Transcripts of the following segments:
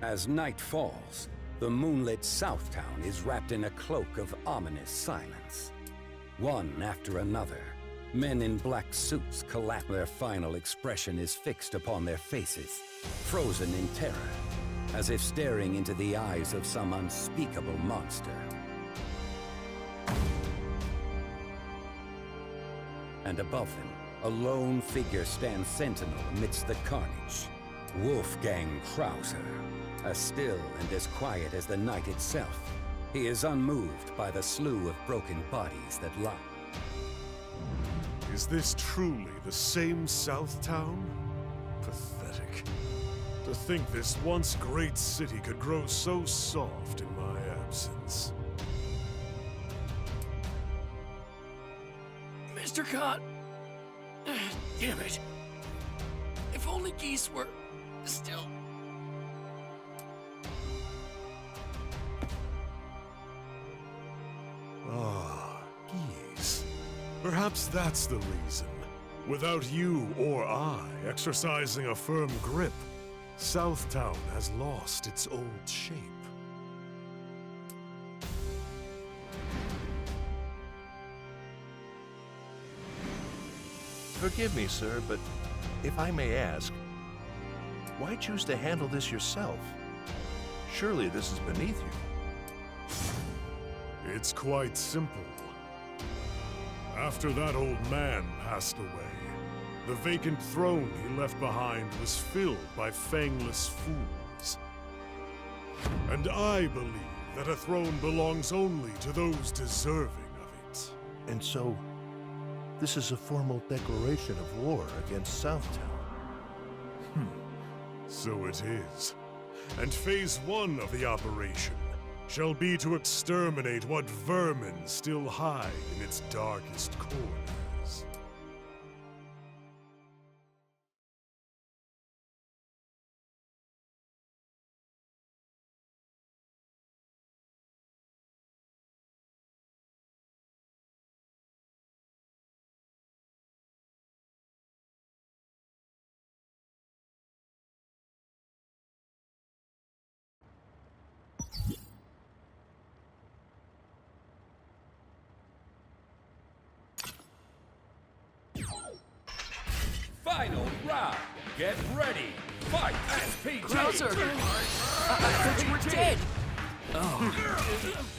As night falls, the moonlit Southtown is wrapped in a cloak of ominous silence. One after another, men in black suits collapse. Their final expression is fixed upon their faces, frozen in terror, as if staring into the eyes of some unspeakable monster. And above them, a lone figure stands sentinel amidst the carnage. Wolfgang Krauser, as still and as quiet as the night itself. He is unmoved by the slew of broken bodies that lie. Is this truly the same Southtown? Pathetic. To think this once great city could grow so soft in my absence. Mr. Cott! Damn it. If only Geese were still... Ah, Geese. Perhaps that's the reason. Without you or I exercising a firm grip, Southtown has lost its old shape. Forgive me, sir, but if I may ask, why choose to handle this yourself? Surely this is beneath you. It's quite simple. After that old man passed away, the vacant throne he left behind was filled by fangless fools. And I believe that a throne belongs only to those deserving of it. And so, this is a formal declaration of war against Southtown. So it is. And phase 1 of the operation shall be to exterminate what vermin still hide in its darkest corners. Final round! Get ready! Fight! SPG! Krauser! I thought you were dead!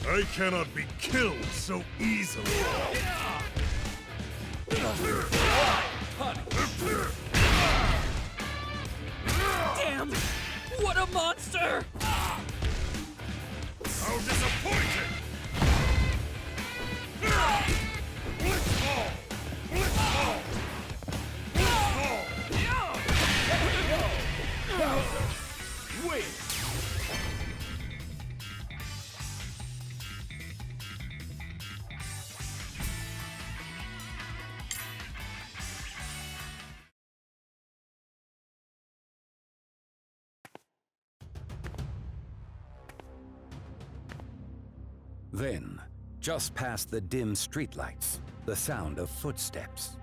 I cannot be killed so easily. Damn! What a monster! How disappointing! Blitzball! Blitzball! Wait! Then, just past the dim streetlights, the sound of footsteps.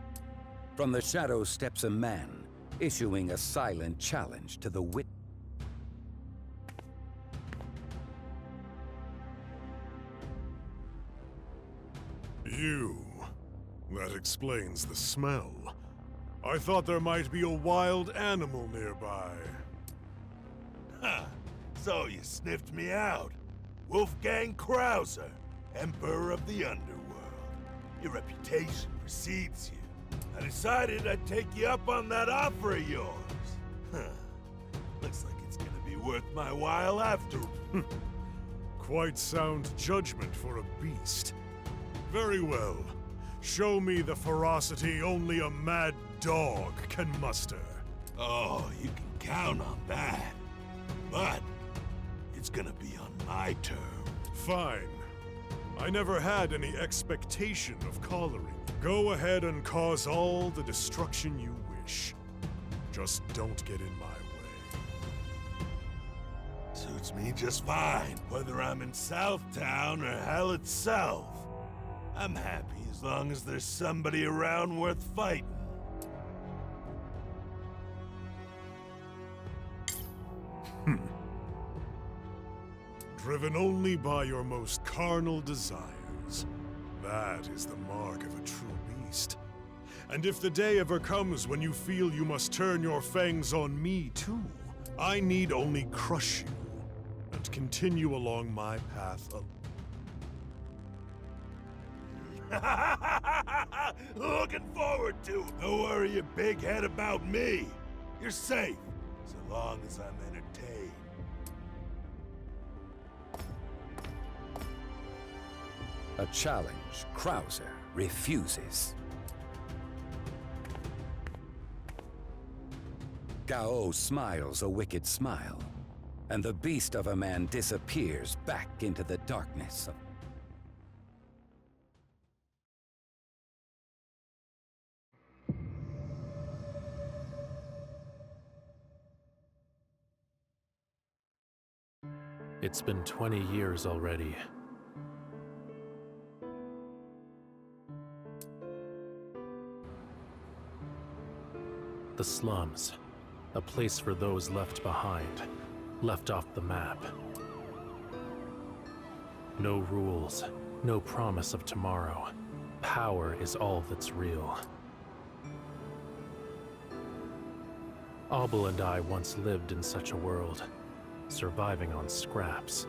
From the shadows steps a man, issuing a silent challenge to the wit. You. That explains the smell. I thought there might be a wild animal nearby. Ha! So you sniffed me out. Wolfgang Krauser, Emperor of the Underworld. Your reputation precedes you. I decided I'd take you up on that offer of yours. Huh. Looks like it's gonna be worth my while after. Quite sound judgment for a beast. Very well. Show me the ferocity only a mad dog can muster. Oh, you can count on that. But it's gonna be on my terms. Fine. I never had any expectation of collaring. Go ahead and cause all the destruction you wish. Just don't get in my way. Suits me just fine, whether I'm in Southtown or hell itself. I'm happy as long as there's somebody around worth fighting. driven only by your most carnal desires. That is the mark of a true beast. And if the day ever comes when you feel you must turn your fangs on me too, I need only crush you and continue along my path alone. Looking forward to it. Don't worry your big head about me. You're safe, so long as I'm entertained. A challenge Krauser refuses. Gao smiles a wicked smile, and the beast of a man disappears back into the darkness of... It's been 20 years already. The slums, a place for those left behind, left off the map. No rules, no promise of tomorrow. Power is all that's real. Abel and I once lived in such a world, surviving on scraps.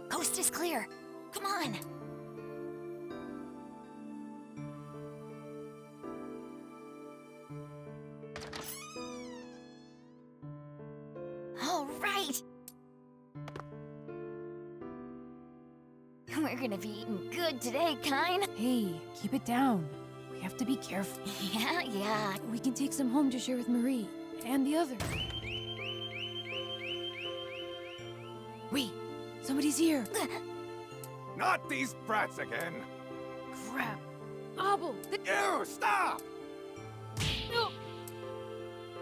Coast is clear. Come on. All right. We're gonna be eating good today, Kine. Hey, keep it down. We have to be careful. Yeah. We can take some home to share with Marie and the others. Wait, somebody's here. Not these brats again! Crap. Abel, You, stop! no.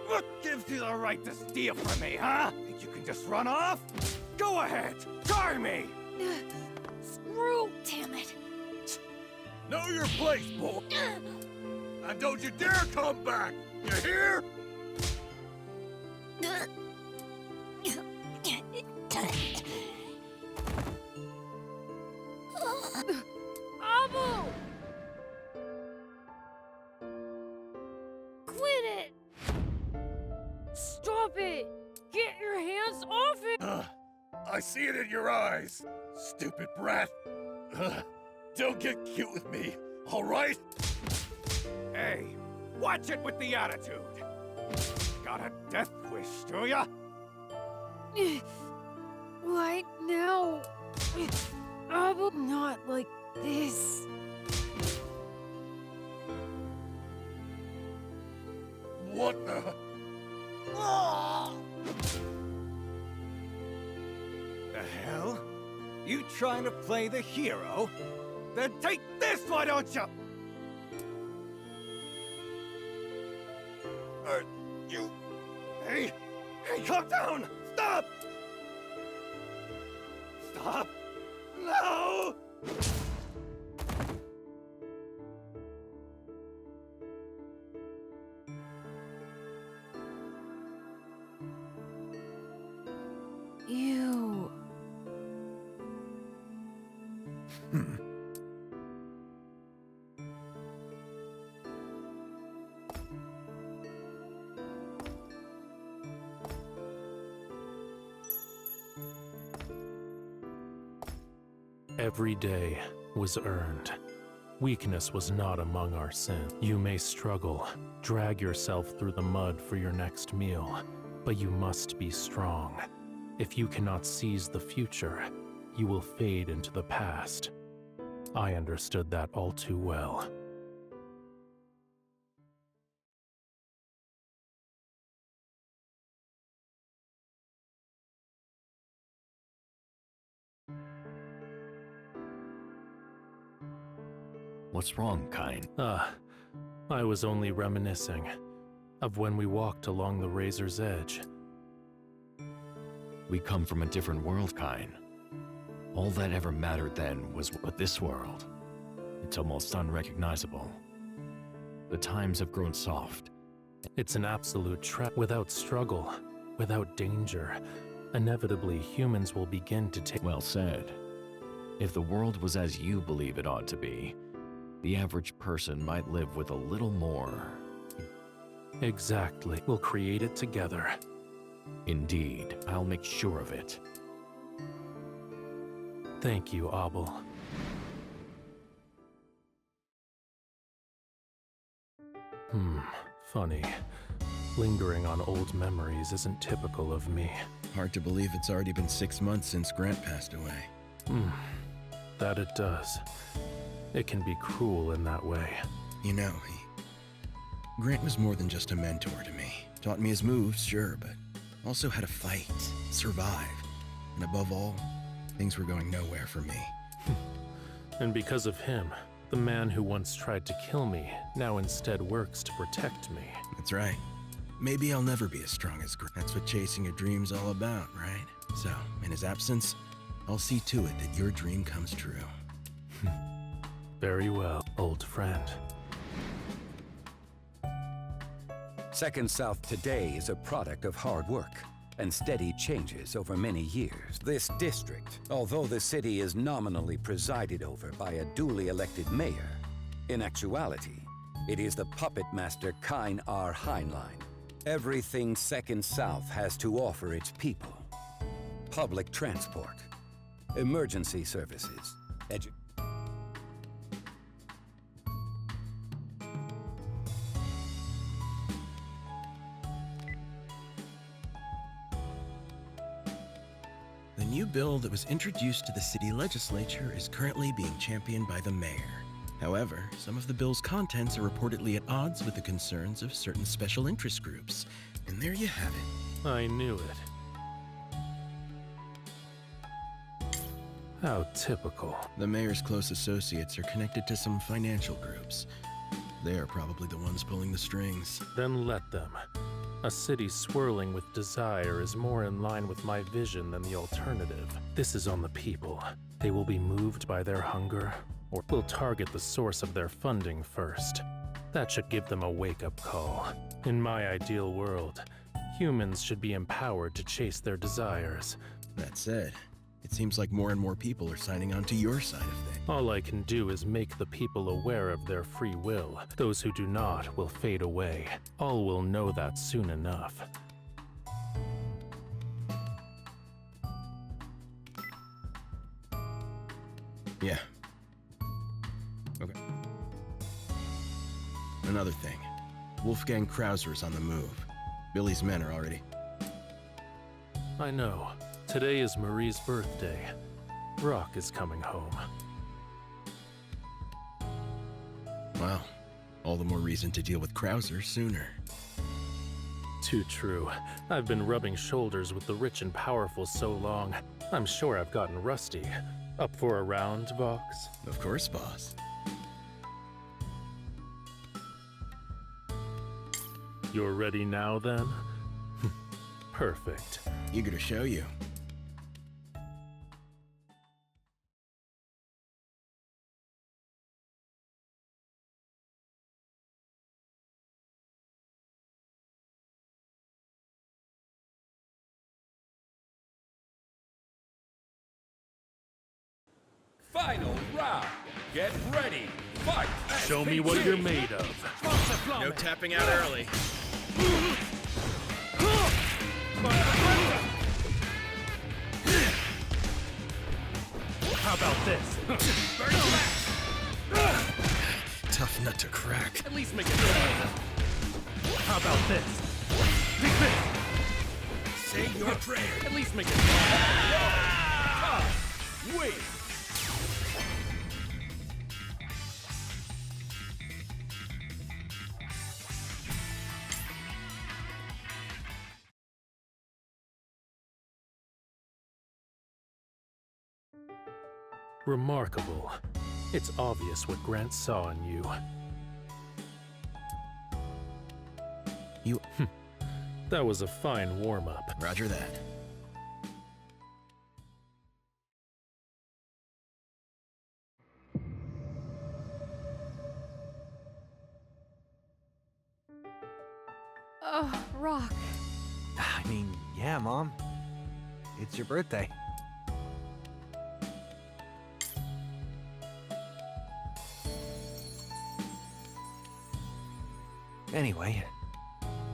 What gives you the right to steal from me, huh? Think you can just run off? Go ahead, try me! Screw. Damn it. Know your place, boy. And don't you dare come back. You hear? Abel! Quit it! Stop it! Get your hands off it! I see it in your eyes, stupid brat. Don't get cute with me, all right? Hey, watch it with the attitude! Got a death wish, do ya? Right now. Abel, not like this. What the? The hell? You trying to play the hero? Then take this, why don't you? You... Hey, calm down! Stop! Stop! No! Ew. Every day was earned. Weakness was not among our sins. You may struggle, drag yourself through the mud for your next meal, but you must be strong. If you cannot seize the future, you will fade into the past. I understood that all too well. What's wrong, Kine? I was only reminiscing of when we walked along the razor's edge. We come from a different world, Kine. All that ever mattered then was what this world. It's almost unrecognizable. The times have grown soft. It's an absolute trap. Without struggle, without danger, inevitably humans will begin to take. Well said. If the world was as you believe it ought to be, the average person might live with a little more. Exactly. We'll create it together. Indeed, I'll make sure of it. Thank you, Abel. Funny. Lingering on old memories isn't typical of me. Hard to believe it's already been 6 months since Grant passed away. That it does. It can be cruel in that way. You know, Grant was more than just a mentor to me. Taught me his moves, sure, but also how to fight, survive. And above all, things were going nowhere for me. And because of him, the man who once tried to kill me now instead works to protect me. That's right. Maybe I'll never be as strong as Grant. That's what chasing a dream's all about, right? So, in his absence, I'll see to it that your dream comes true. Very well, old friend. Second South today is a product of hard work and steady changes over many years. This district, although the city is nominally presided over by a duly elected mayor, in actuality, it is the puppet master Kine R. Heinlein. Everything Second South has to offer its people. Public transport, emergency services, The new bill that was introduced to the city legislature is currently being championed by the mayor. However, some of the bill's contents are reportedly at odds with the concerns of certain special interest groups. And there you have it. I knew it. How typical. The mayor's close associates are connected to some financial groups. They are probably the ones pulling the strings. Then let them. A city swirling with desire is more in line with my vision than the alternative. This is on the people. They will be moved by their hunger, or will target the source of their funding first. That should give them a wake-up call. In my ideal world, humans should be empowered to chase their desires. That said, it seems like more and more people are signing on to your side of things. All I can do is make the people aware of their free will. Those who do not will fade away. All will know that soon enough. Yeah. Okay. Another thing. Wolfgang Krauser's on the move. Billy's men are already... I know. Today is Marie's birthday. Rock is coming home. Wow. All the more reason to deal with Krauser sooner. Too true. I've been rubbing shoulders with the rich and powerful so long. I'm sure I've gotten rusty. Up for a round, Vox? Of course, boss. You're ready now, then? Perfect. Eager to show you. Final round. Get ready. Fight. Show me what you're made of. No tapping out early. How about this? Tough nut to crack. At least make it fun. How about this? Take this! Say your prayer. At least make it fun. Wait. Remarkable. It's obvious what Grant saw in you. That was a fine warm-up. Roger that. Rock. I mean, yeah, Mom. It's your birthday. Anyway,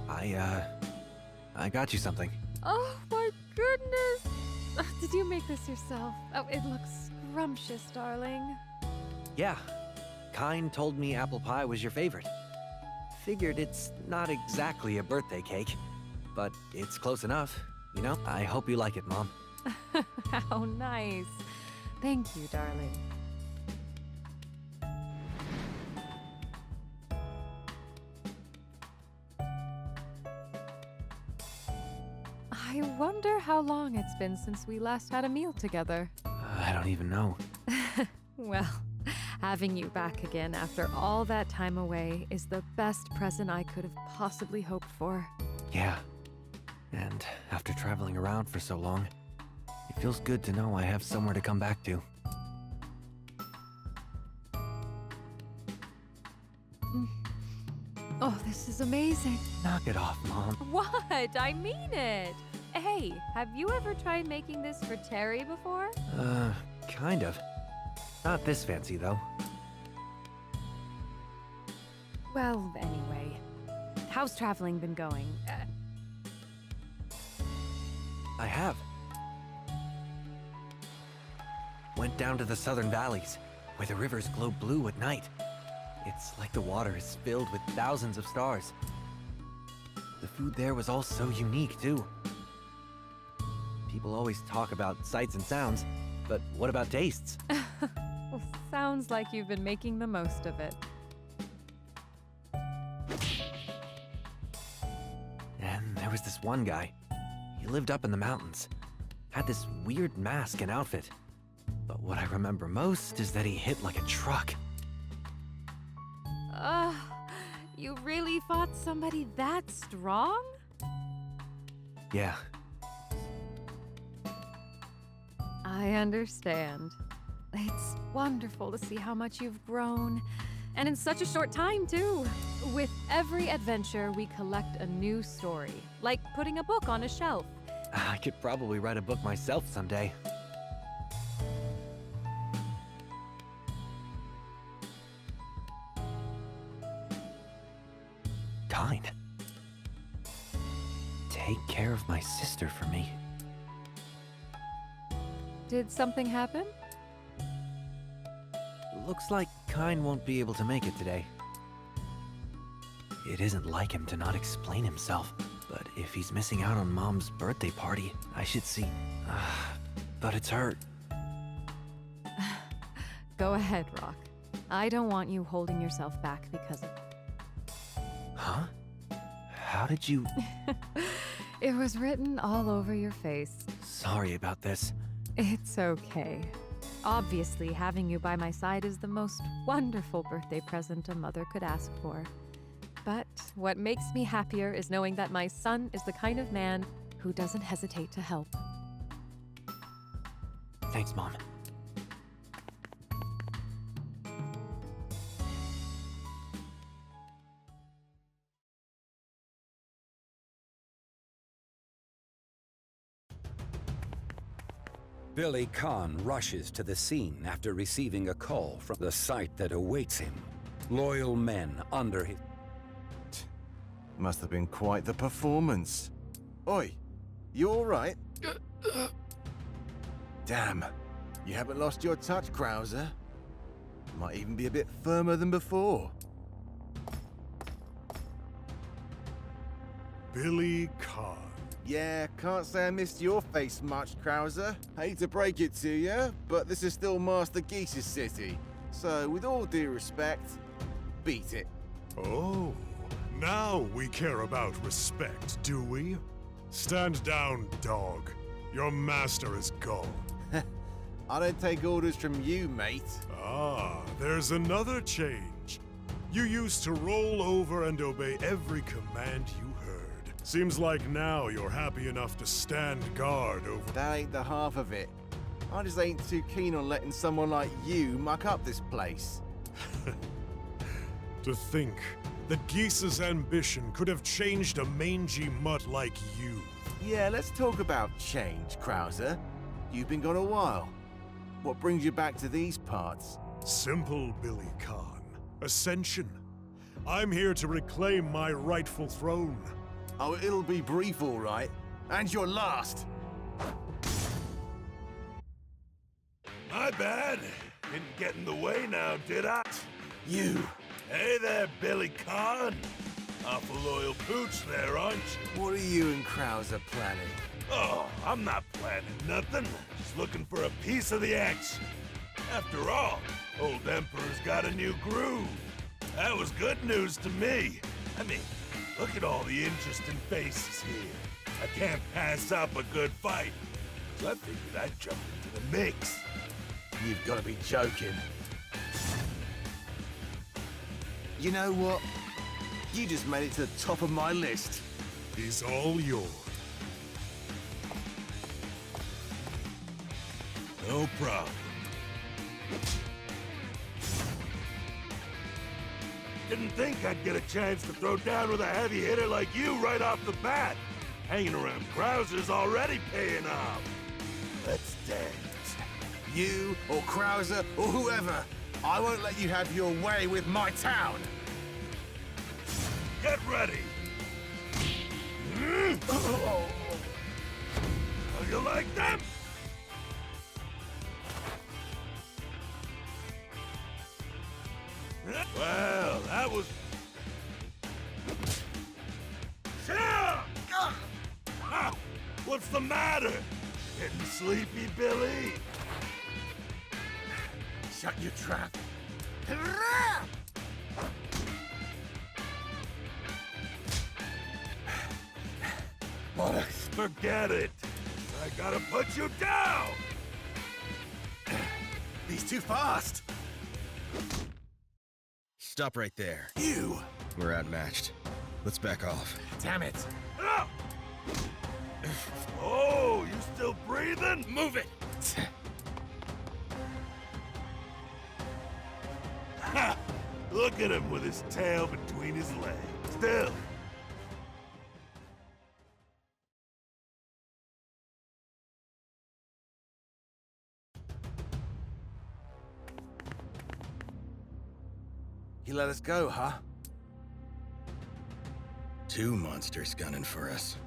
I got you something. Oh my goodness! Did you make this yourself? Oh, it looks scrumptious, darling. Yeah, Kine told me apple pie was your favorite. Figured it's not exactly a birthday cake, but it's close enough, you know? I hope you like it, Mom. How nice. Thank you, darling. I wonder how long it's been since we last had a meal together. I don't even know. Well, having you back again after all that time away is the best present I could have possibly hoped for. Yeah. And after traveling around for so long, it feels good to know I have somewhere to come back to. Oh, this is amazing. Knock it off, Mom. What? I mean it. Hey, have you ever tried making this for Terry before? Kind of. Not this fancy, though. Well, anyway, how's traveling been going? I have. Went down to the southern valleys, where the rivers glow blue at night. It's like the water is filled with thousands of stars. The food there was all so unique, too. People always talk about sights and sounds, but what about tastes? Well, sounds like you've been making the most of it. And there was this one guy. He lived up in the mountains. Had this weird mask and outfit. But what I remember most is that he hit like a truck. You really fought somebody that strong? Yeah. I understand. It's wonderful to see how much you've grown. And in such a short time, too. With every adventure, we collect a new story. Like putting a book on a shelf. I could probably write a book myself someday. Kind. Take care of my sister for me. Did something happen? Looks like Kine won't be able to make it today. It isn't like him to not explain himself, but if he's missing out on Mom's birthday party, I should see. But it's hurt. Go ahead, Rock. I don't want you holding yourself back because of... Huh? How did you... It was written all over your face. Sorry about this. It's okay. Obviously, having you by my side is the most wonderful birthday present a mother could ask for. But what makes me happier is knowing that my son is the kind of man who doesn't hesitate to help. Thanks, Mom. Billy Khan rushes to the scene after receiving a call from the sight that awaits him. Loyal men under his... Must have been quite the performance. Oi, you all right? Damn, you haven't lost your touch, Krauser. Might even be a bit firmer than before. Billy Khan. Yeah, can't say I missed your face much, Krauser. Hate to break it to you, but this is still Master Geese's city. So, with all due respect, beat it. Oh, now we care about respect, do we? Stand down, dog. Your master is gone. I don't take orders from you, mate. Ah, there's another change. You used to roll over and obey every command you heard. Seems like now you're happy enough to stand guard over... That ain't the half of it. I just ain't too keen on letting someone like you muck up this place. To think that Geese's ambition could have changed a mangy mutt like you. Yeah, let's talk about change, Krauser. You've been gone a while. What brings you back to these parts? Simple, Billy Khan. Ascension. I'm here to reclaim my rightful throne. Oh, it'll be brief, all right. And your last. My bad. Didn't get in the way now, did I? You. Hey there, Billy Khan. Awful loyal pooch there, aren't you? What are you and Krauser planning? Oh, I'm not planning nothing. Just looking for a piece of the action. After all, old Emperor's got a new groove. That was good news to me. I mean, look at all the interesting faces here. I can't pass up a good fight. So I figured I'd jump into the mix. You've got to be joking. You know what? You just made it to the top of my list. He's all yours. No problem. Didn't think I'd get a chance to throw down with a heavy hitter like you right off the bat. Hanging around Krauser's already paying off. Let's dance. You or Krauser or whoever, I won't let you have your way with my town. Get ready. Oh, you like that? Well, that was... Ah, what's the matter? Getting sleepy, Billy? Shut your trap. Bollocks. Forget it. I gotta put you down. He's too fast. Stop right there. You. We're outmatched. Let's back off. Damn it. Ah! Oh, you still breathing? Move it! Ha! Look at him with his tail between his legs. Still. You let us go, huh? 2 monsters gunning for us.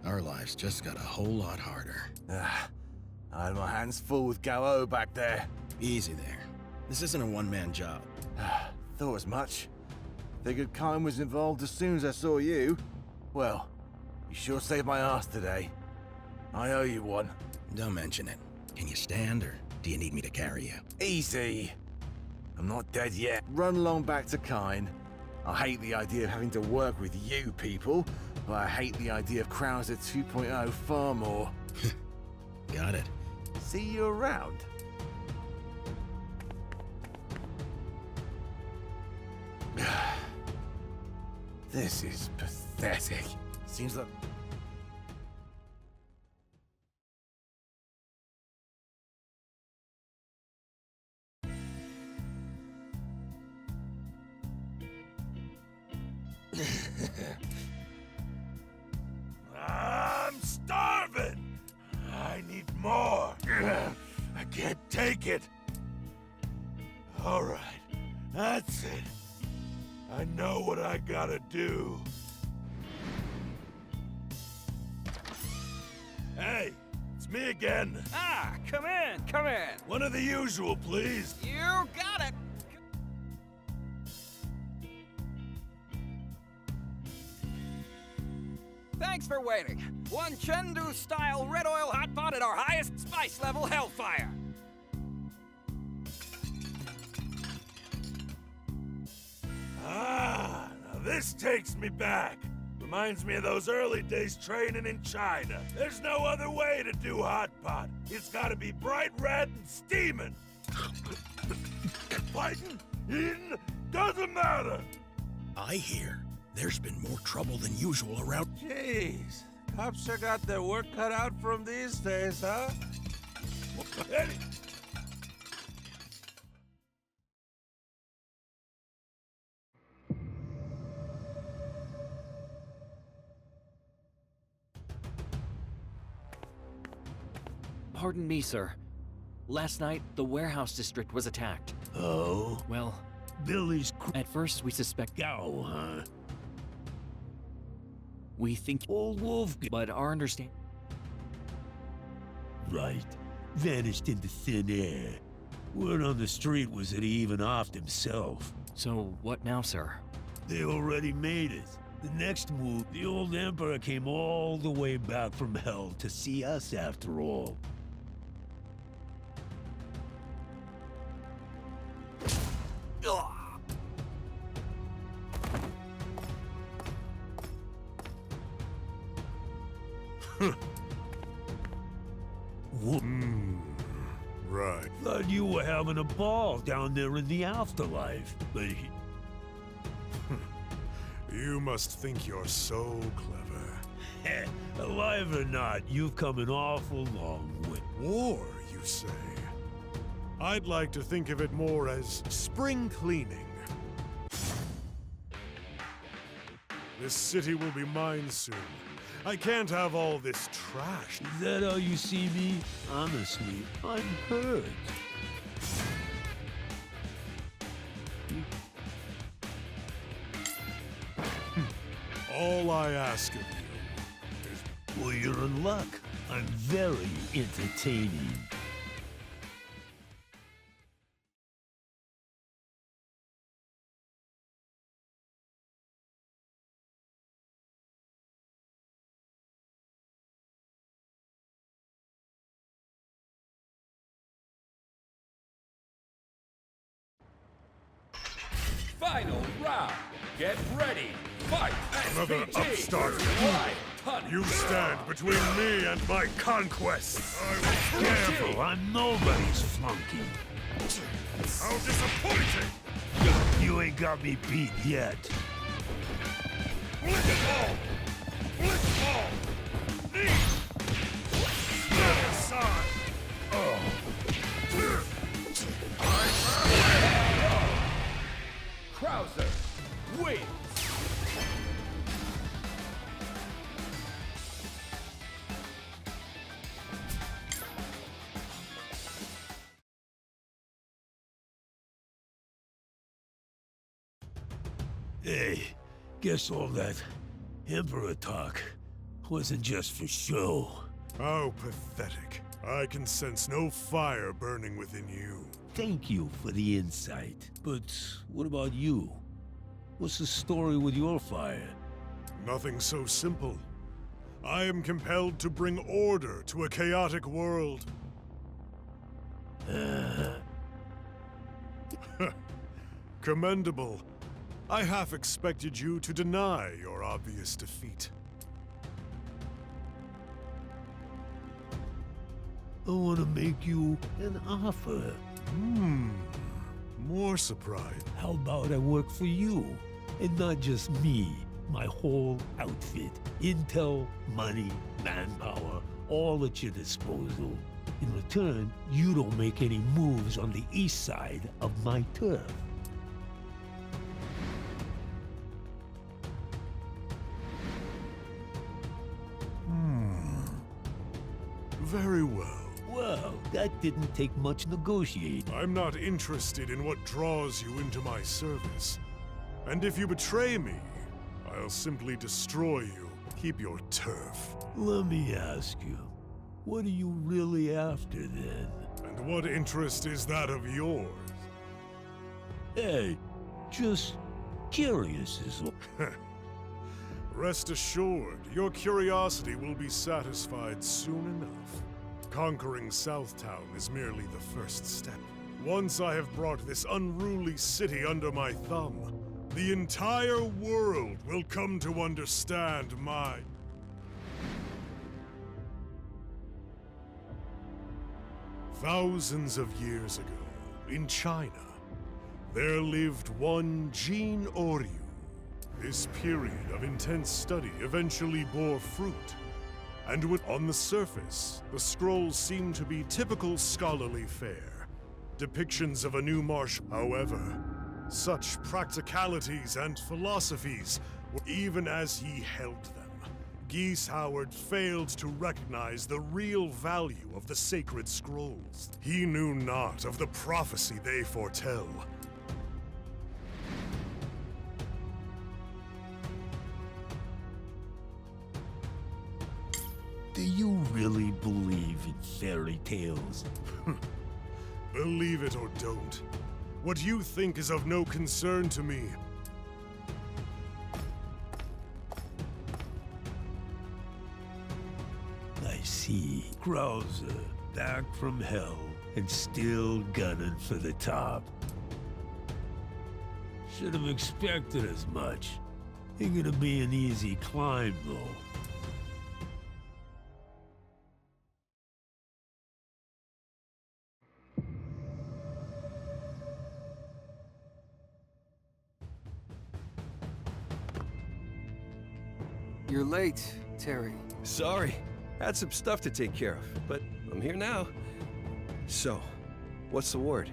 Our lives just got a whole lot harder. I had my hands full with Gao back there. Easy there. This isn't a one-man job. Thought as much. Figured Kine was involved as soon as I saw you. Well, you sure saved my ass today. I owe you one. Don't mention it. Can you stand, or do you need me to carry you? Easy. I'm not dead yet. Run along back to Kine. I hate the idea of having to work with you people, but I hate the idea of Krauser 2.0 far more. Got it. See you around. This is pathetic. Seems like... I'm starving! I need more! I can't take it! Alright, that's it. I know what I gotta do. Hey, it's me again. Ah, come in, come in. One of the usual, please. You got it. Thanks for waiting. 1 Chengdu-style red oil hot pot at our highest spice level, Hellfire. Ah, now this takes me back. Reminds me of those early days training in China. There's no other way to do hot pot. It's gotta be bright red and steaming. Fighting, eating, doesn't matter. I hear there's been more trouble than usual around. Jeez, cops sure got their work cut out for 'em these days, huh? Pardon me, sir. Last night, the warehouse district was attacked. Oh? Well, Billy's at first we suspect cow, huh? we think Old Wolf but our understanding. right. Vanished into thin air. Word on the street was that he even offed himself. So what now, sir? They already made it. The next move, the old Emperor came all the way back from hell to see us after all. Right. Thought you were having a ball down there in the afterlife, but You must think you're so clever. alive or not, you've come an awful long way. War, you say? I'd like to think of it more as spring cleaning. This city will be mine soon. I can't have all this trash. Is that how you see me? Honestly, I'm hurt. All I ask of you is... Well, you're in luck. I'm very entertaining. Final round. Get ready. Fight. Another upstart. You stand between me and my conquests. I will Careful, I'm nobody's flunky. How disappointing! You ain't got me beat yet. Blitzball! Blitzball! Knee! Step aside! Oh. Krauser wins. Hey, guess all that Emperor talk wasn't just for show. How pathetic. I can sense no fire burning within you. Thank you for the insight. But what about you? What's the story with your fire? Nothing so simple. I am compelled to bring order to a chaotic world. Commendable. I half expected you to deny your obvious defeat. I want to make you an offer. More surprise. How about I work for you? And not just me, my whole outfit. Intel, money, manpower, all at your disposal. In return, you don't make any moves on the east side of my turf. Very well. Well, that didn't take much negotiating. I'm not interested in what draws you into my service. And if you betray me, I'll simply destroy you. Keep your turf. Let me ask you, what are you really after then? And what interest is that of yours? Hey, just curious is all. Rest assured, your curiosity will be satisfied soon enough. Conquering Southtown is merely the first step. Once I have brought this unruly city under my thumb, the entire world will come to understand my... Thousands of years ago, in China, there lived one Jean Oryu. This period of intense study eventually bore fruit. And on the surface, the scrolls seem to be typical scholarly fare. Depictions of a new marsh. However, such practicalities and philosophies were even as he held them. Geese Howard failed to recognize the real value of the sacred scrolls. He knew not of the prophecy they foretell. Do you really believe in fairy tales? Believe it or don't. What you think is of no concern to me. I see. Krauser, back from hell, and still gunning for the top. Should have expected as much. Ain't gonna be an easy climb, though. You're late, Terry. Sorry. Had some stuff to take care of, but I'm here now. So, what's the word?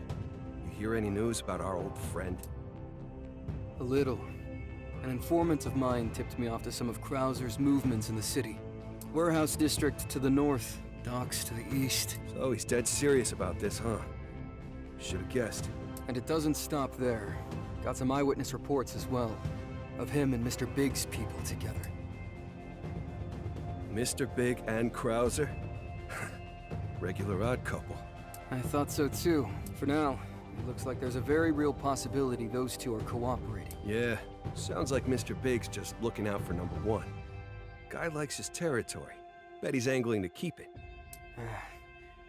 You hear any news about our old friend? A little. An informant of mine tipped me off to some of Krauser's movements in the city. Warehouse district to the north, docks to the east. So he's dead serious about this, huh? Should've guessed. And it doesn't stop there. Got some eyewitness reports as well, of him and Mr. Big's people together. Mr. Big and Krauser? Regular odd couple. I thought so too. For now, it looks like there's a very real possibility those two are cooperating. Yeah, sounds like Mr. Big's just looking out for number one. Guy likes his territory. Bet he's angling to keep it.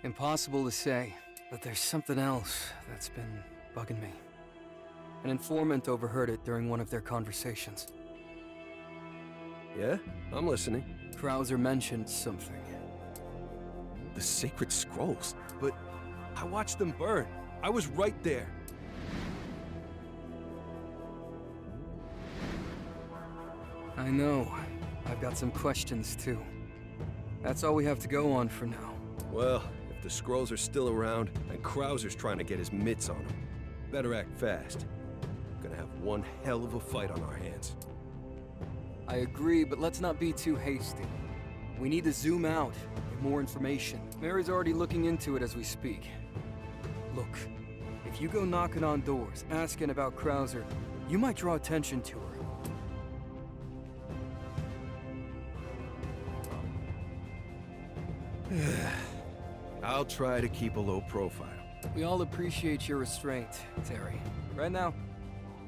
Impossible to say, but there's something else that's been bugging me. An informant overheard it during one of their conversations. Yeah? I'm listening. Krauser mentioned something. The sacred scrolls? But I watched them burn. I was right there. I know. I've got some questions too. That's all we have to go on for now. Well, if the scrolls are still around, and Krauser's trying to get his mitts on them, better act fast. Gonna have one hell of a fight on our hands. I agree, but let's not be too hasty. We need to zoom out, get more information. Mary's already looking into it as we speak. Look, if you go knocking on doors, asking about Krauser, you might draw attention to her. I'll try to keep a low profile. We all appreciate your restraint, Terry. Right now,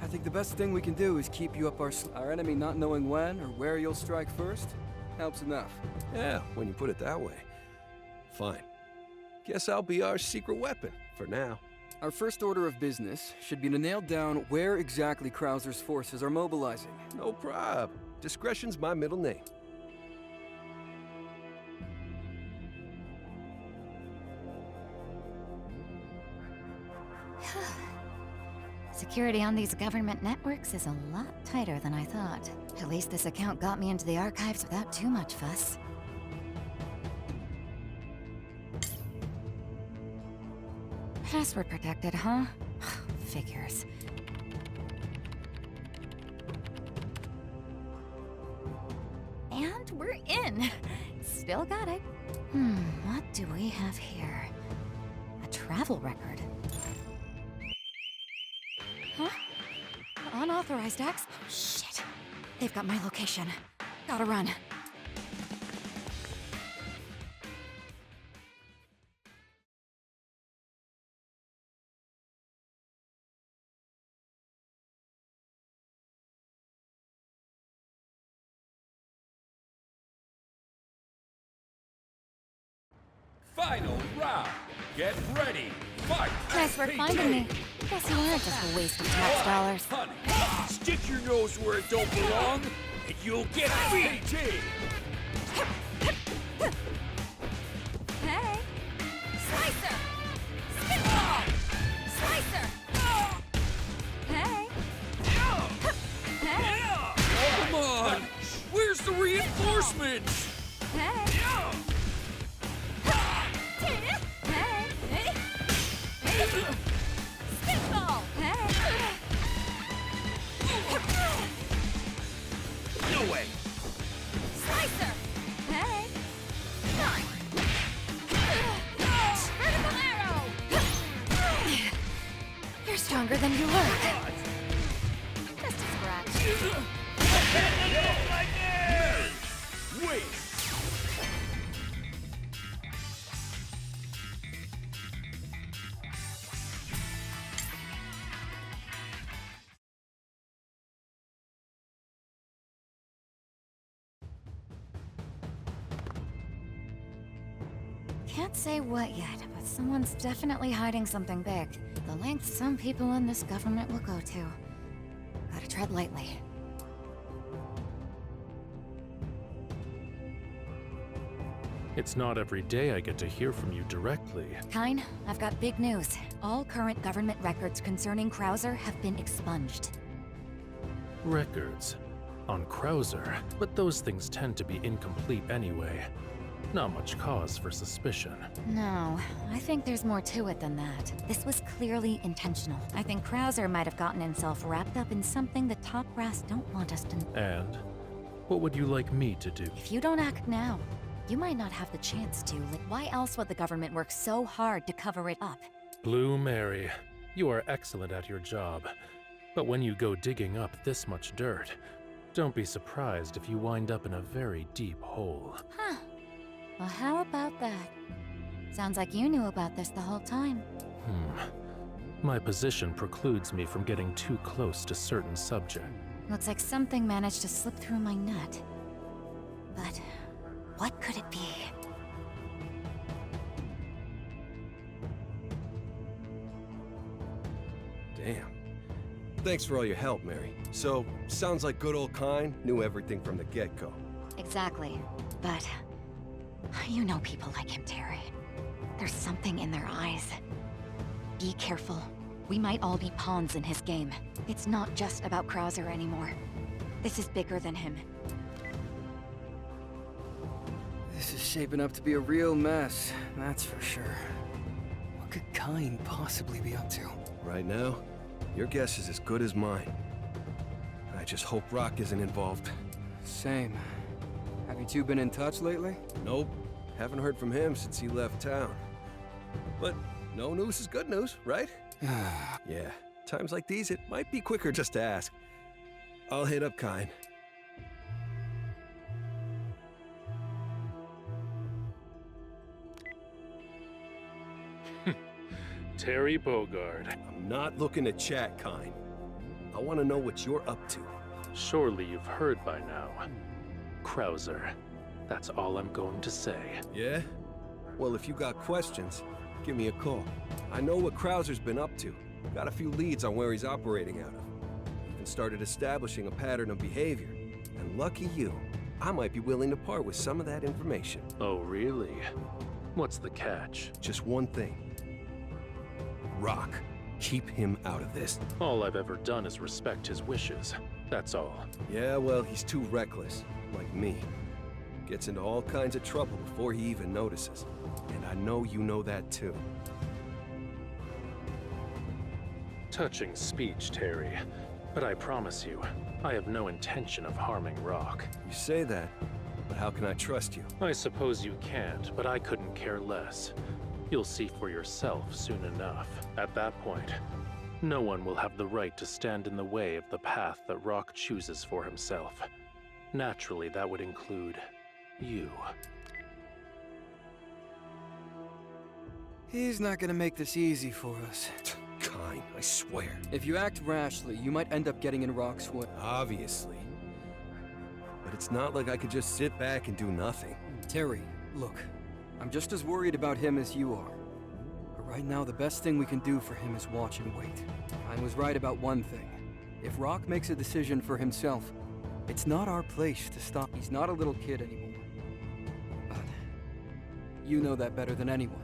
I think the best thing we can do is keep you up our enemy not knowing when or where you'll strike first helps enough. Yeah, when you put it that way. Fine. Guess I'll be our secret weapon, for now. Our first order of business should be to nail down where exactly Krauser's forces are mobilizing. No prob. Discretion's my middle name. Security on these government networks is a lot tighter than I thought. At least this account got me into the archives without too much fuss. Password protected, huh? Figures. And we're in! Still got it. What do we have here? A travel record. Huh? Unauthorized access? Shit. They've got my location. Gotta run. Final round. Get ready. Fight. Nice work finding me. Guess you aren't just a waste of tax dollars. Honey, stick your nose where it don't belong, and you'll get beat. Hey! Slicer! Spitball! Slicer! Hey! Hey! Come on! Where's the reinforcements? Hey! Spitball! Hey! No way! Slicer! harder than you look. Just a scratch. Wait! Can't say what yet, but someone's definitely hiding something big. The length some people in this government will go to. Gotta tread lightly. It's not every day I get to hear from you directly. Kine, I've got big news. All current government records concerning Krauser have been expunged. Records. On Krauser. But those things tend to be incomplete anyway. Not much cause for suspicion. No, I think there's more to it than that. This was clearly intentional. I think Krauser might have gotten himself wrapped up in something the top brass don't want us to... And? What would you like me to do? If you don't act now, you might not have the chance to. Why else would the government work so hard to cover it up? Blue Mary, you are excellent at your job. But when you go digging up this much dirt, don't be surprised if you wind up in a very deep hole. Huh. Well, how about that? Sounds like you knew about this the whole time. My position precludes me from getting too close to certain subject. Looks like something managed to slip through my net. But what could it be? Damn. Thanks for all your help, Mary. So, sounds like good old Kine knew everything from the get-go. Exactly. But you know people like him, Terry. There's something in their eyes. Be careful. We might all be pawns in his game. It's not just about Krauser anymore. This is bigger than him. This is shaping up to be a real mess, that's for sure. What could Kine possibly be up to? Right now, your guess is as good as mine. I just hope Rock isn't involved. Same. Have you two been in touch lately? Nope. Haven't heard from him since he left town. But no news is good news, right? Yeah. Times like these, it might be quicker just to ask. I'll hit up Kine. Terry Bogard. I'm not looking to chat, Kine. I want to know what you're up to. Surely you've heard by now. Krauser. That's all I'm going to say. Yeah? Well, if you got questions, give me a call. I know what Krauser's been up to. Got a few leads on where he's operating out of. Even started establishing a pattern of behavior. And lucky you, I might be willing to part with some of that information. Oh, really? What's the catch? Just one thing. Rock. Keep him out of this. All I've ever done is respect his wishes. That's all. Yeah, well, he's too reckless. Like me. Gets into all kinds of trouble before he even notices. And I know you know that too. Touching speech, Terry. But I promise you, I have no intention of harming Rock. You say that, but how can I trust you? I suppose you can't, but I couldn't care less. You'll see for yourself soon enough. At that point, no one will have the right to stand in the way of the path that Rock chooses for himself. Naturally, that would include you. He's not gonna make this easy for us. Kine, I swear. If you act rashly, you might end up getting in Rock's way. Obviously. But it's not like I could just sit back and do nothing. Terry, look. I'm just as worried about him as you are. But right now, the best thing we can do for him is watch and wait. I was right about one thing. If Rock makes a decision for himself, it's not our place to stop. He's not a little kid anymore. But you know that better than anyone.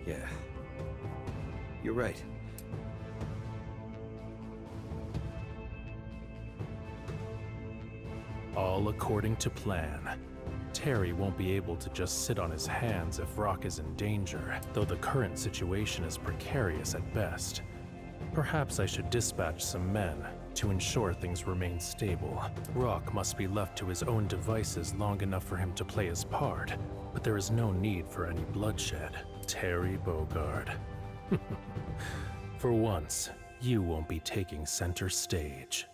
Yeah. You're right. All according to plan. Terry won't be able to just sit on his hands if Rock is in danger, though the current situation is precarious at best. Perhaps I should dispatch some men to ensure things remain stable. Rock must be left to his own devices long enough for him to play his part, but there is no need for any bloodshed. Terry Bogard. For once, you won't be taking center stage.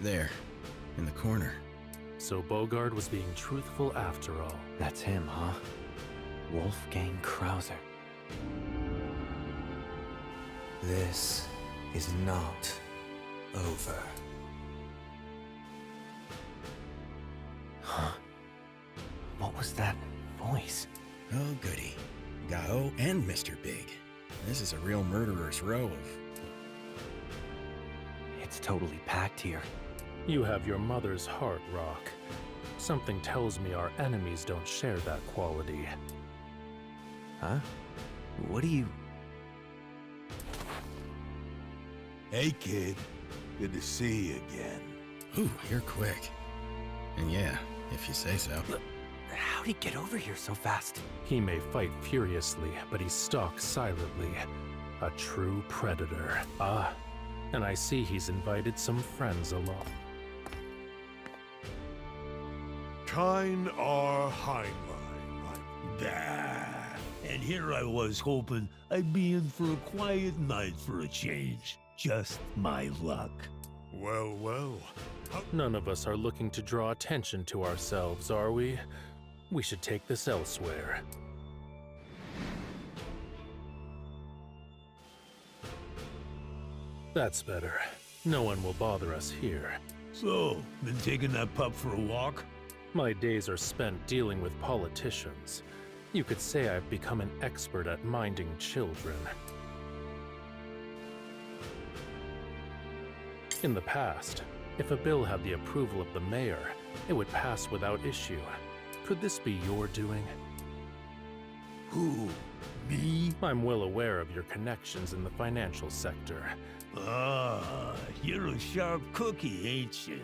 There, in the corner. So Bogard was being truthful after all. That's him, huh? Wolfgang Krauser. This is not over. Huh? What was that voice? Oh, goody. Gao and Mr. Big. This is a real murderer's row of... It's totally packed here. You have your mother's heart, Rock. Something tells me our enemies don't share that quality. Huh? What do you... Hey, kid. Good to see you again. Ooh, you're quick. And yeah, if you say so. How'd he get over here so fast? He may fight furiously, but he stalks silently. A true predator. Ah, and I see he's invited some friends along. Kine R. Heinlein. And here I was hoping I'd be in for a quiet night for a change. Just my luck. Well, well. None of us are looking to draw attention to ourselves, are we? We should take this elsewhere. That's better. No one will bother us here. So, been taking that pup for a walk? My days are spent dealing with politicians. You could say I've become an expert at minding children. In the past, if a bill had the approval of the mayor, it would pass without issue. Could this be your doing? Who? Me? I'm well aware of your connections in the financial sector. Ah, you're a sharp cookie, ain't you?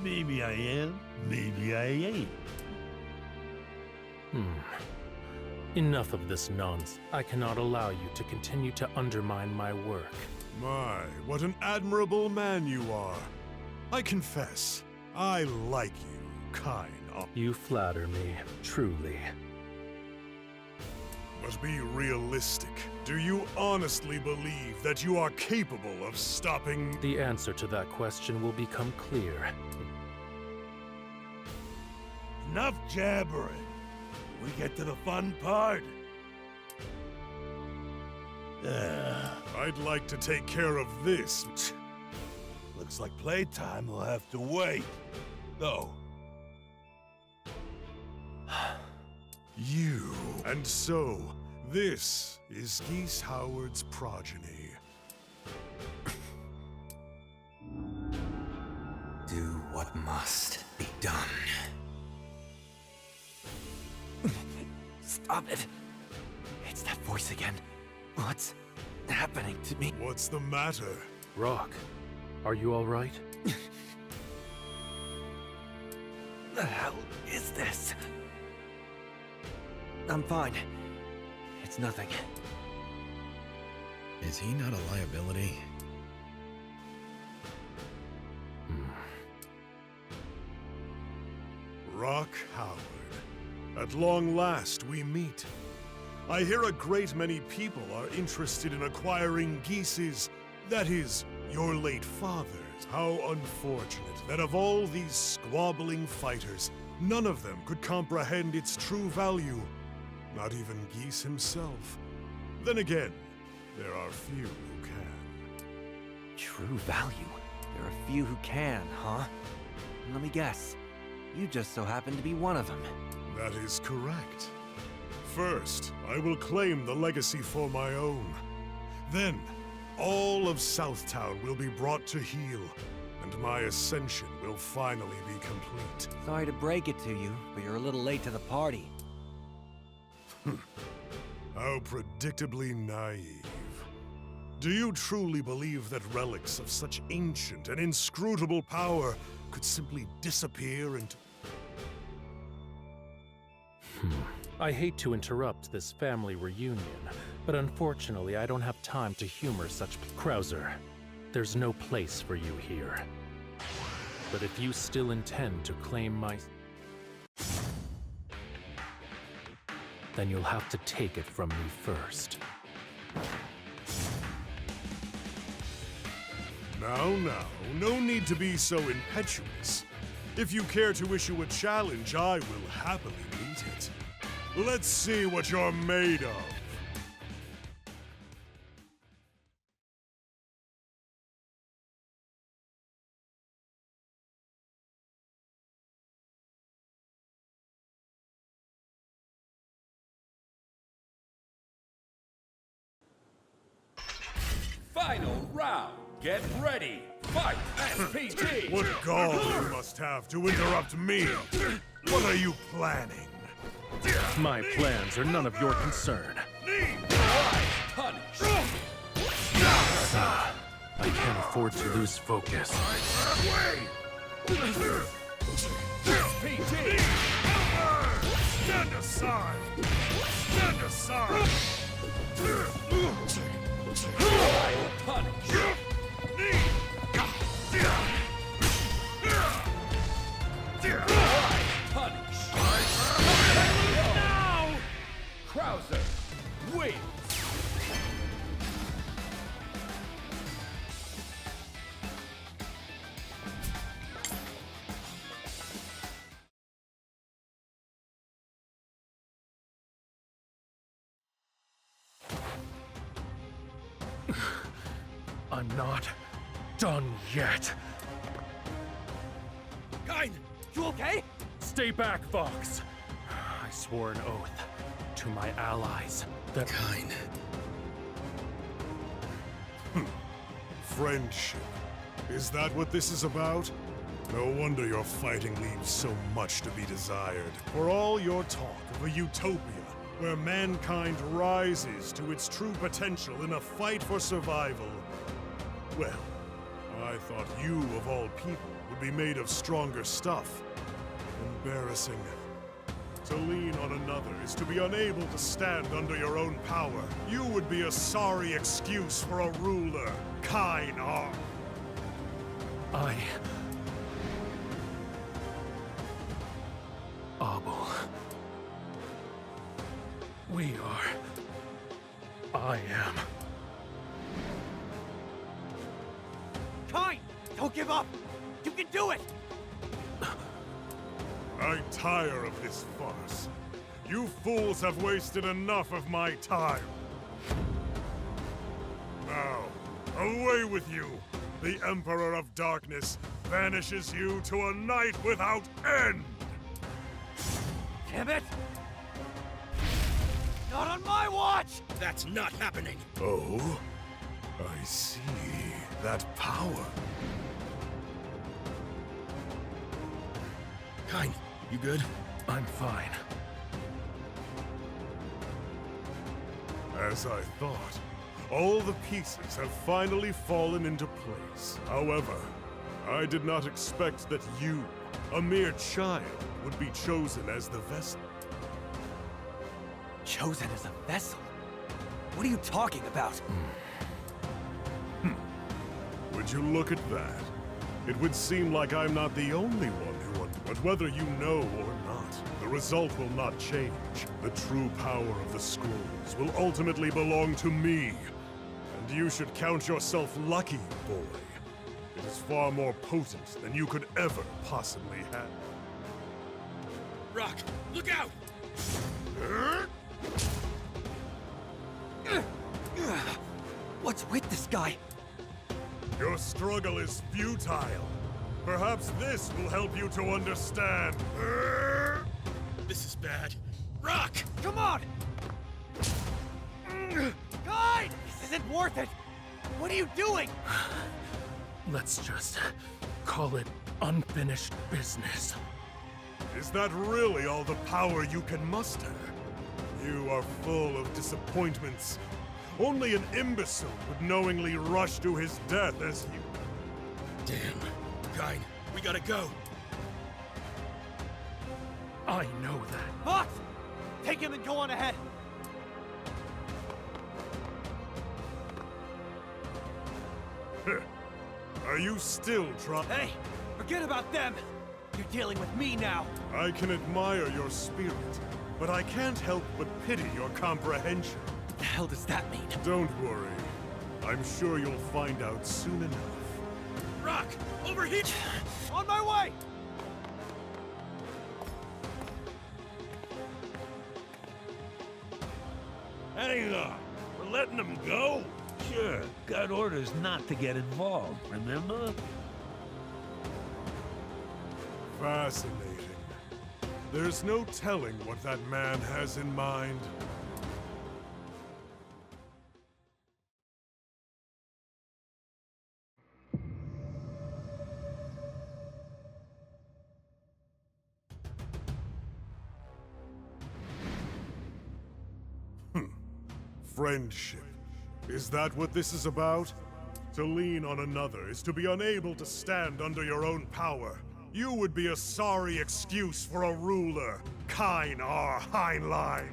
Maybe I am, maybe I ain't. Enough of this nonsense. I cannot allow you to continue to undermine my work. My, what an admirable man you are. I confess, I like you, Kine. You flatter me, truly. But be realistic. Do you honestly believe that you are capable of stopping... The answer to that question will become clear. Enough jabbering. We get to the fun part. I'd like to take care of this. Looks like playtime will have to wait. Though. You. And so, this is Geese Howard's progeny. Do what must be done. Stop it! It's that voice again. What's happening to me? What's the matter? Rock, are you all right? The hell is this? I'm fine. It's nothing. Is he not a liability? Rock Howard. At long last, we meet. I hear a great many people are interested in acquiring Geese's, that is, your late father's. How unfortunate that of all these squabbling fighters, none of them could comprehend its true value. Not even Geese himself. Then again, there are few who can. True value? There are few who can, huh? Let me guess. You just so happen to be one of them. That is correct. First, I will claim the legacy for my own. Then, all of Southtown will be brought to heel, and my ascension will finally be complete. Sorry to break it to you, but you're a little late to the party. How predictably naive. Do you truly believe that relics of such ancient and inscrutable power could simply disappear into... I hate to interrupt this family reunion, but unfortunately I don't have time to humor such... Krauser, there's no place for you here. But if you still intend to claim my... then you'll have to take it from me first. Now, no need to be so impetuous. If you care to issue a challenge, I will happily meet it. Let's see what you're made of. Final round. Get ready. Fight, SPG! What gall you must have to interrupt me! What are you planning? My plans are none of your concern. Punish! I can't afford to lose focus. SPG! Stand aside! Stand aside! Punish! Punish! Now! Krauser wins! I'm not done yet. Kain, you okay? Stay back, Fox. I swore an oath to my allies that... Kain. Friendship. Is that what this is about? No wonder your fighting leaves so much to be desired. For all your talk of a utopia where mankind rises to its true potential in a fight for survival, well, I thought you, of all people, would be made of stronger stuff. Embarrassing. To lean on another is to be unable to stand under your own power. You would be a sorry excuse for a ruler. Kain are. Abel. We are... I am... Kain, don't give up! You can do it! I tire of this farce. You fools have wasted enough of my time. Now, away with you! The Emperor of Darkness banishes you to a night without end! Damn it! Not on my watch! That's not happening. Oh? I see. That power. Kain, you good? I'm fine. As I thought, all the pieces have finally fallen into place. However, I did not expect that you, a mere child, would be chosen as the vessel. Chosen as a vessel? What are you talking about? Would you look at that? It would seem like I'm not the only one who won, but whether you know or not, the result will not change. The true power of the scrolls will ultimately belong to me. And you should count yourself lucky, boy. It is far more potent than you could ever possibly have. Rock, look out! What's with this guy? Your struggle is futile. Perhaps this will help you to understand. This is bad. Rock! Come on! Kain! This isn't worth it! What are you doing? Let's just call it unfinished business. Is that really all the power you can muster? You are full of disappointments. Only an imbecile would knowingly rush to his death as you... Damn. Kain, we gotta go. I know that. Fox! Take him and go on ahead. Are you still trying? Hey, forget about them. You're dealing with me now. I can admire your spirit, but I can't help but pity your comprehension. What the hell does that mean? Don't worry. I'm sure you'll find out soon enough. Rock, over here! On my way! Hang on. We're letting them go? Sure, got orders not to get involved, remember? Fascinating. There's no telling what that man has in mind. Friendship. Is that what this is about? To lean on another is to be unable to stand under your own power. You would be a sorry excuse for a ruler. Kine our Heinlein.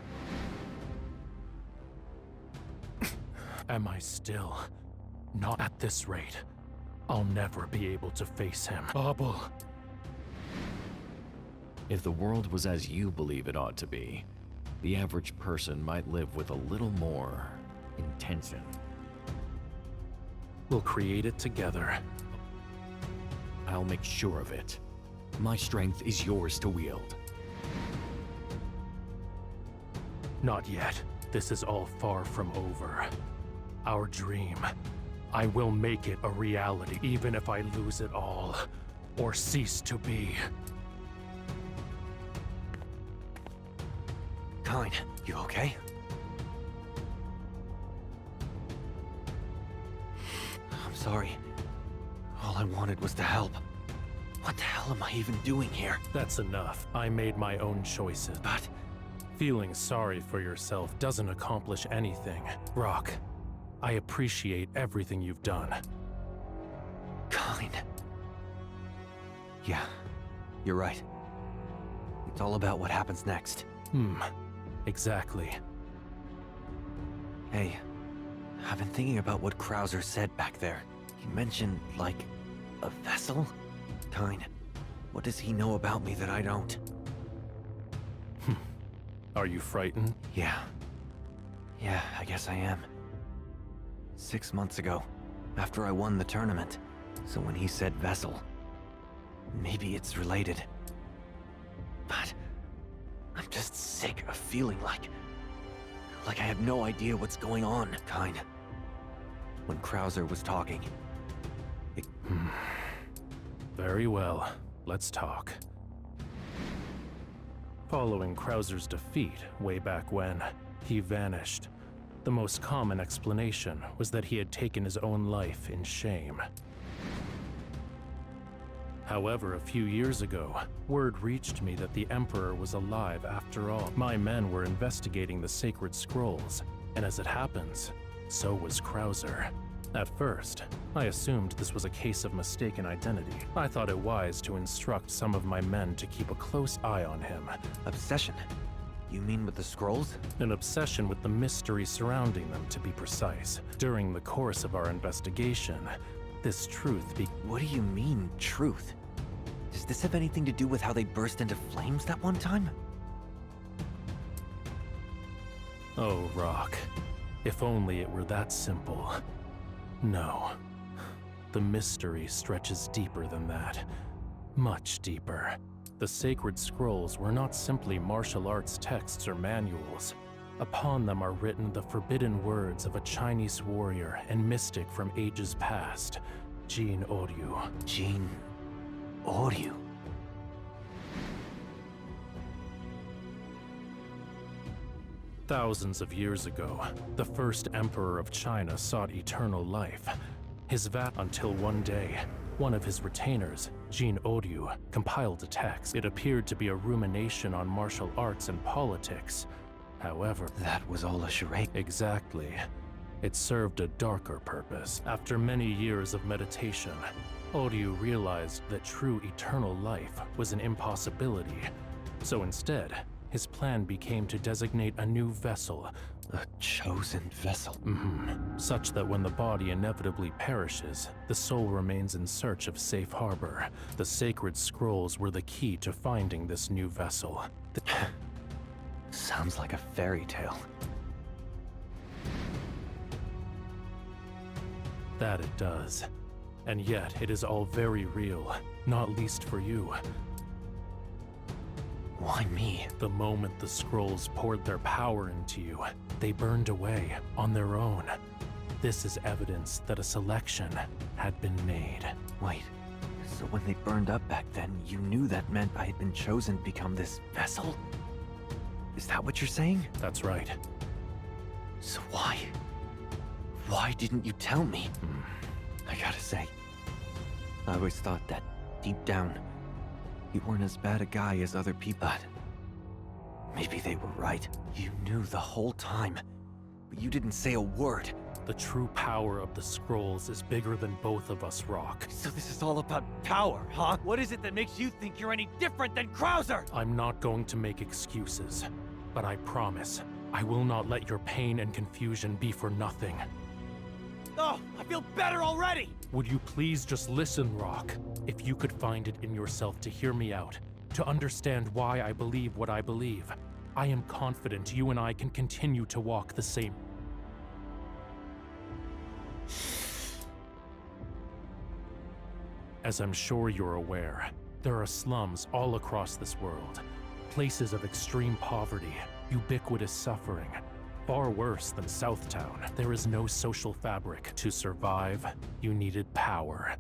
Am I still? Not at this rate. I'll never be able to face him. Abel. If the world was as you believe it ought to be, the average person might live with a little more intention. We'll create it together. I'll make sure of it. My strength is yours to wield. Not yet. This is all far from over. Our dream. I will make it a reality, even if I lose it all, or cease to be. Kine, you okay? I'm sorry. All I wanted was to help. What the hell am I even doing here? That's enough. I made my own choices. But feeling sorry for yourself doesn't accomplish anything. Rock, I appreciate everything you've done. Kine. Yeah, you're right. It's all about what happens next. Exactly. Hey, I've been thinking about what Krauser said back there. He mentioned, like, a vessel? Kine, what does he know about me that I don't? Are you frightened? Yeah. Yeah, I guess I am. 6 months ago, after I won the tournament. So when he said vessel, maybe it's related. But I'm just sick of feeling like I have no idea what's going on, Kine. When Krauser was talking, Very well. Let's talk. Following Krauser's defeat way back when, he vanished. The most common explanation was that he had taken his own life in shame. However, a few years ago, word reached me that the Emperor was alive after all. My men were investigating the sacred scrolls, and as it happens, so was Krauser. At first, I assumed this was a case of mistaken identity. I thought it wise to instruct some of my men to keep a close eye on him. Obsession? You mean with the scrolls? An obsession with the mystery surrounding them, to be precise. During the course of our investigation, this truth What do you mean, truth? Does this have anything to do with how they burst into flames that one time? Oh, Rock. If only it were that simple. No. The mystery stretches deeper than that. Much deeper. The sacred scrolls were not simply martial arts texts or manuals. Upon them are written the forbidden words of a Chinese warrior and mystic from ages past, Jin Oryu. Jin Oryu? Thousands of years ago, the first emperor of China sought eternal life. Until one day, one of his retainers, Jin Oryu, compiled a text. It appeared to be a rumination on martial arts and politics. However, that was all a charade. Exactly. It served a darker purpose. After many years of meditation, Oryu realized that true eternal life was an impossibility. So instead, his plan became to designate a new vessel. A chosen vessel? Such that when the body inevitably perishes, the soul remains in search of safe harbor. The sacred scrolls were the key to finding this new vessel. Sounds like a fairy tale. That it does. And yet, it is all very real, not least for you. Why me? The moment the scrolls poured their power into you, they burned away on their own. This is evidence that a selection had been made. Wait, so when they burned up back then, you knew that meant I had been chosen to become this vessel? Is that what you're saying? That's right. So why? Why didn't you tell me? I gotta say, I always thought that, deep down, you weren't as bad a guy as other people. But maybe they were right. You knew the whole time, but you didn't say a word. The true power of the scrolls is bigger than both of us, Rock. So this is all about power, huh? What is it that makes you think you're any different than Krauser? I'm not going to make excuses, but I promise, I will not let your pain and confusion be for nothing. Oh, I feel better already! Would you please just listen, Rock? If you could find it in yourself to hear me out, to understand why I believe what I believe, I am confident you and I can continue to walk the same. As I'm sure you're aware, there are slums all across this world. Places of extreme poverty, ubiquitous suffering. Far worse than Southtown, there is no social fabric. To survive, you needed power.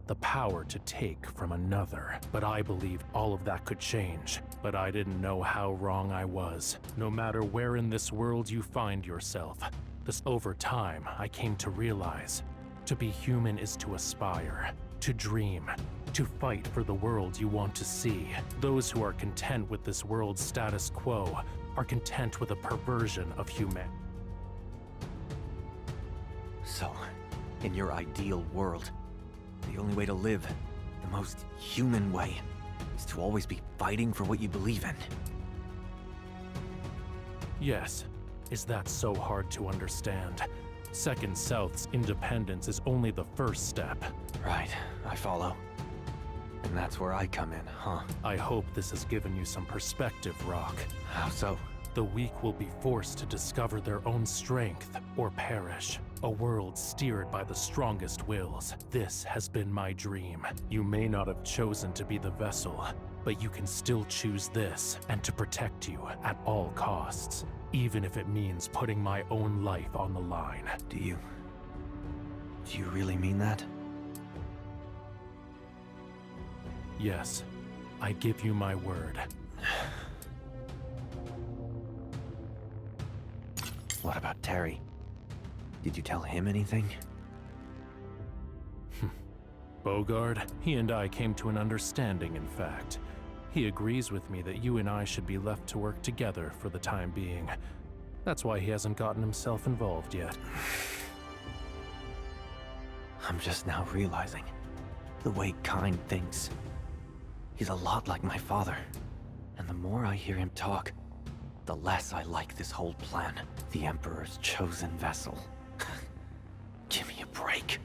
The power to take from another. But I believed all of that could change. But I didn't know how wrong I was. No matter where in this world you find yourself, over time, I came to realize, to be human is to aspire, to dream, to fight for the world you want to see. Those who are content with this world's status quo are content with a perversion of humanity. So, in your ideal world, the only way to live, the most human way, is to always be fighting for what you believe in. Yes. Is that so hard to understand? Second South's independence is only the first step. Right, I follow. And that's where I come in, huh? I hope this has given you some perspective, Rock. How so? The weak will be forced to discover their own strength or perish. A world steered by the strongest wills. This has been my dream. You may not have chosen to be the vessel, but you can still choose this and to protect you at all costs, even if it means putting my own life on the line. Do you really mean that? Yes, I give you my word. What about Terry? Did you tell him anything? Bogard, he and I came to an understanding, in fact. He agrees with me that you and I should be left to work together for the time being. That's why he hasn't gotten himself involved yet. I'm just now realizing the way Kind thinks. He's a lot like my father. And the more I hear him talk, the less I like this whole plan. The Emperor's chosen vessel. Give me a break.